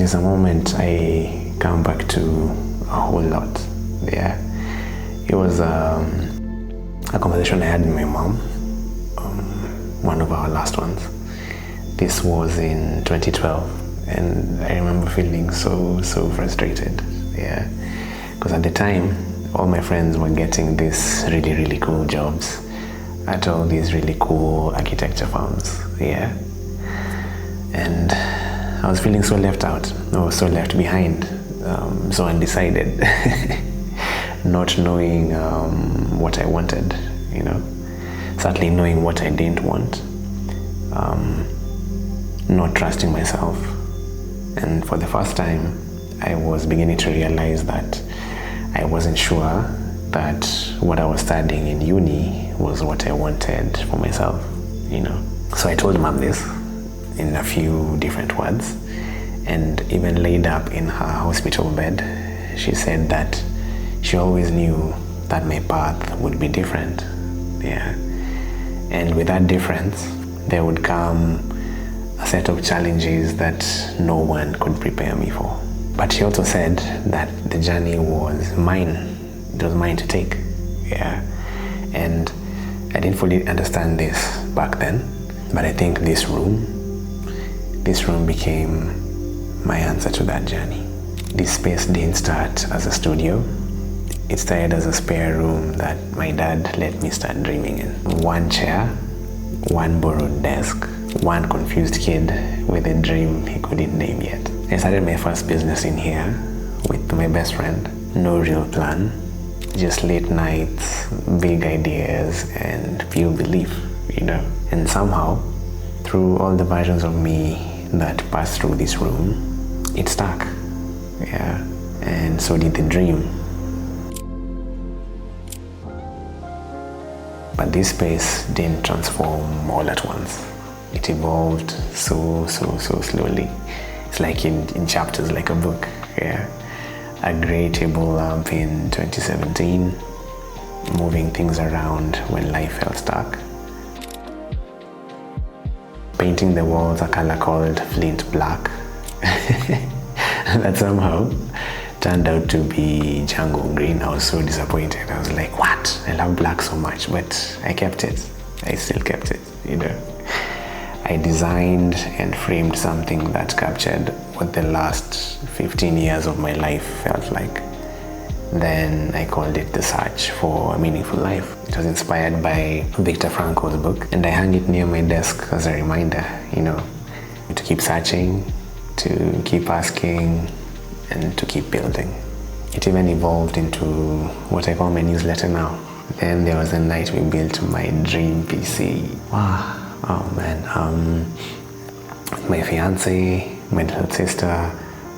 is a moment I come back to a whole lot. Yeah, it was a conversation I had with my mom, one of our last ones. This was in 2012, and I remember feeling so frustrated. Yeah, because at the time, all my friends were getting these really cool jobs at all these really cool architecture firms. Yeah, and I was feeling so left out. I was so left behind, so undecided, not knowing what I wanted. You know, certainly knowing what I didn't want. Not trusting myself, and for the first time I was beginning to realize that I wasn't sure that what I was studying in uni was what I wanted for myself, you know. So I told mom this in a few different words, and even laid up in her hospital bed, she said that she always knew that my path would be different. Yeah, and with that difference there would come a set of challenges that no one could prepare me for. But she also said that the journey was mine. It was mine to take. Yeah, and I didn't fully understand this back then, but I think this room became my answer to that journey. This space didn't start as a studio. It started as a spare room that my dad let me start dreaming in. One chair, one borrowed desk, one confused kid with a dream he couldn't name yet. I started my first business in here with my best friend. No real plan, just late nights, big ideas, and pure belief, you know. And somehow, through all the versions of me that passed through this room, it stuck. Yeah, and so did the dream. But this space didn't transform all at once. It evolved so slowly. It's like in chapters, like a book. Yeah, a gray table lamp in 2017, moving things around when life felt stuck. Painting the walls a color called Flint Black. That somehow turned out to be jungle green. I was so disappointed. I was like, what? I love black so much, but I kept it. I still kept it, you know. I designed and framed something that captured what the last 15 years of my life felt like. Then I called it The Search for a Meaningful Life. It was inspired by Viktor Frankl's book, and I hung it near my desk as a reminder, you know, to keep searching, to keep asking, and to keep building. It even evolved into what I call my newsletter now. Then there was a night we built my dream PC. Wow. Oh man, my fiance, my little sister,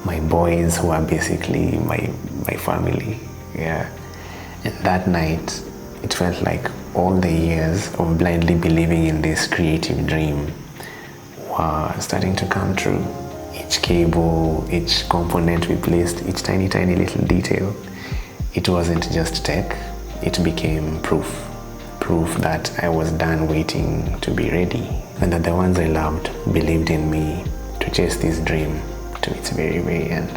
my boys who are basically my family. Yeah, and that night it felt like all the years of blindly believing in this creative dream were starting to come true. Each cable, each component we placed, each tiny little detail, it wasn't just tech, it became proof that I was done waiting to be ready, and that the ones I loved believed in me to chase this dream to its very end.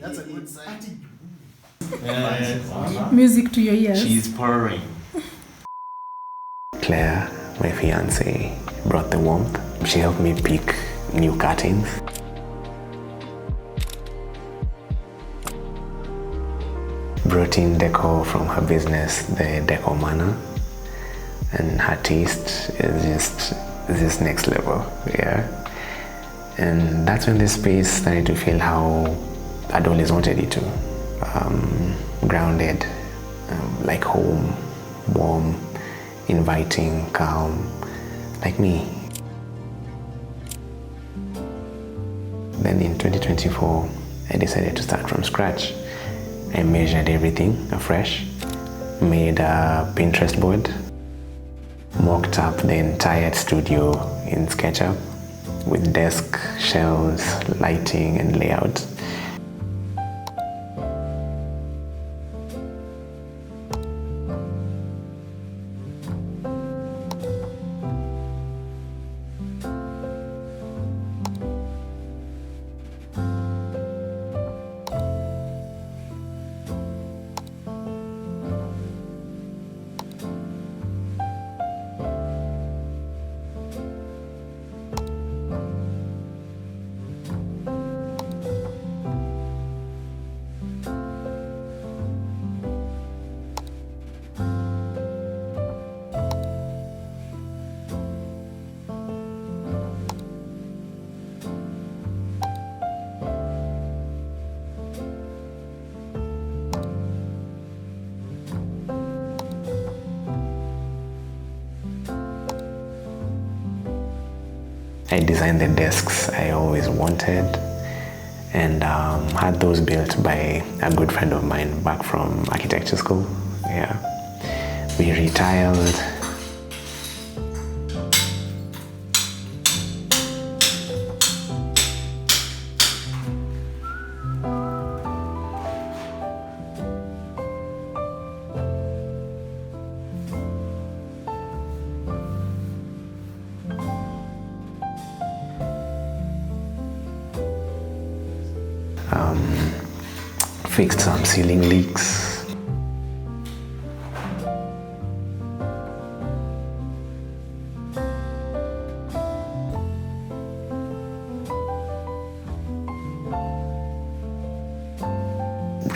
That's a good sign. Music to your ears. She's purring. Claire, my fiance, brought the warmth. She helped me pick new curtains. Brought in decor from her business, the Decor Manor, and her taste is just next level. Yeah, and that's when this space started to feel how I'd always wanted it to. Grounded, like home, warm, inviting, calm, like me. Then in 2024, I decided to start from scratch. I measured everything afresh, made a Pinterest board, mocked up the entire studio in SketchUp with desk, shelves, lighting, and layout. I designed the desks I always wanted, and had those built by a good friend of mine back from architecture school. Yeah, we retiled. Fixed some ceiling leaks.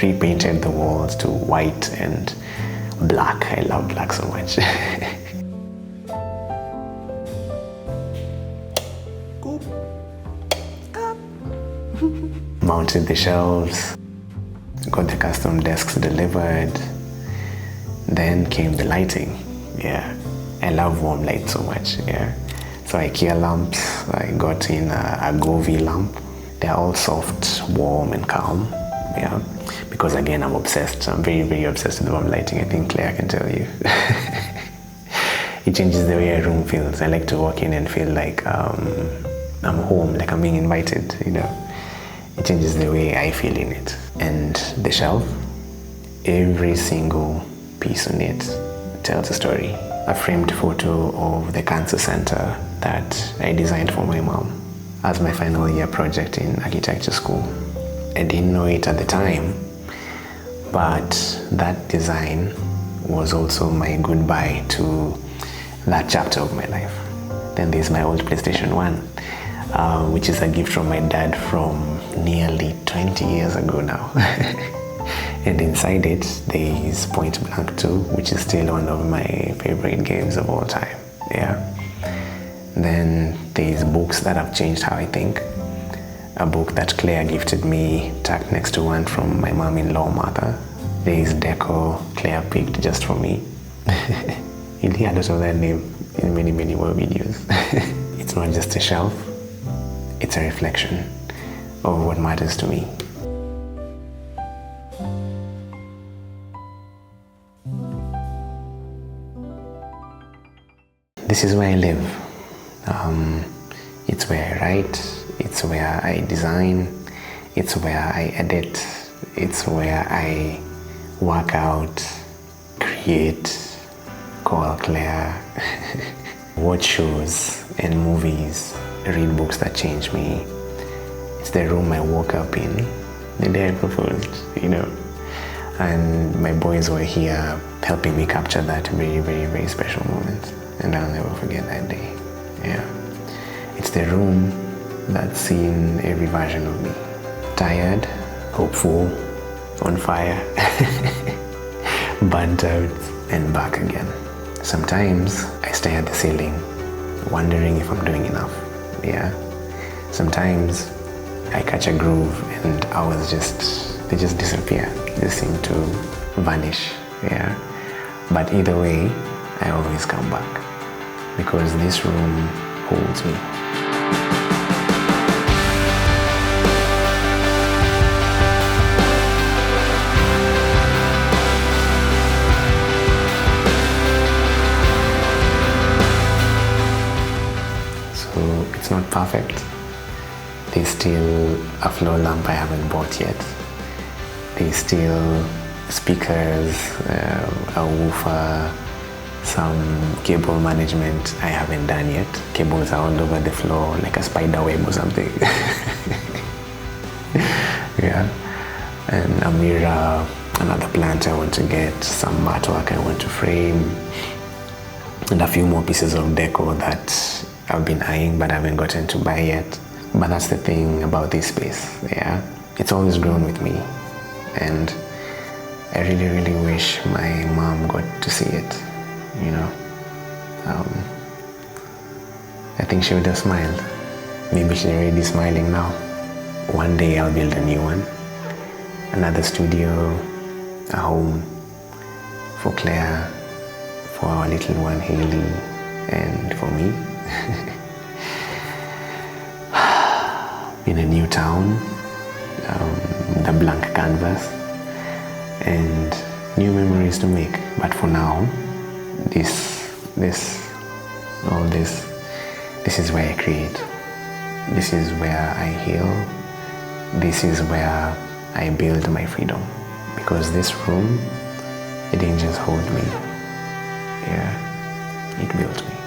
Repainted the walls to white and black. I love black so much. Mounted the shelves, got the custom desks delivered. Then came the lighting. Yeah, I love warm light so much. Yeah, so IKEA lamps. I got in a Govee lamp. They're all soft, warm, and calm. Yeah, because again, I'm obsessed. I'm very, very obsessed with warm lighting. I think Claire can tell you. It changes the way a room feels. I like to walk in and feel like I'm home, like I'm being invited. You know. It changes the way I feel in it. And the shelf, every single piece on it tells a story. A framed photo of the cancer center that I designed for my mom as my final year project in architecture school. I didn't know it at the time, but that design was also my goodbye to that chapter of my life. Then there's my old PlayStation 1, which is a gift from my dad from nearly 20 years ago now. And inside it, there is Point Blank 2, which is still one of my favorite games of all time. Yeah. Then there's books that have changed how I think. A book that Claire gifted me, tucked next to one from my mom-in-law, Martha. There's Deco Claire picked just for me. You'll hear a lot of that name in many, many more videos. It's not just a shelf, it's a reflection of what matters to me. This is where I live. It's where I write, it's where I design, it's where I edit, it's where I work out, create, call Claire, watch shows and movies, read books that change me. It's the room I woke up in the day I proposed, you know. And my boys were here helping me capture that very, very, very special moment. And I'll never forget that day. Yeah. It's the room that's seen every version of me. Tired, hopeful, on fire, burnt out, and back again. Sometimes I stare at the ceiling, wondering if I'm doing enough. Yeah. Sometimes I catch a groove and hours they just disappear. They seem to vanish. Yeah. But either way, I always come back because this room holds me. So it's not perfect. There's still a floor lamp I haven't bought yet. There's still speakers, a woofer, some cable management I haven't done yet. Cables are all over the floor like a spider web or something. Yeah. And a mirror, another plant I want to get, some artwork I want to frame, and a few more pieces of deco that I've been eyeing but I haven't gotten to buy yet. But that's the thing about this space, yeah. It's always grown with me. And I really, really wish my mom got to see it, you know. I think she would have smiled. Maybe she's already smiling now. One day I'll build a new one. Another studio, a home for Claire, for our little one Haley, and for me. in a new town, the blank canvas, and new memories to make. But for now, this is where I create. This is where I heal. This is where I build my freedom. Because this room, it didn't just hold me. Yeah, it built me.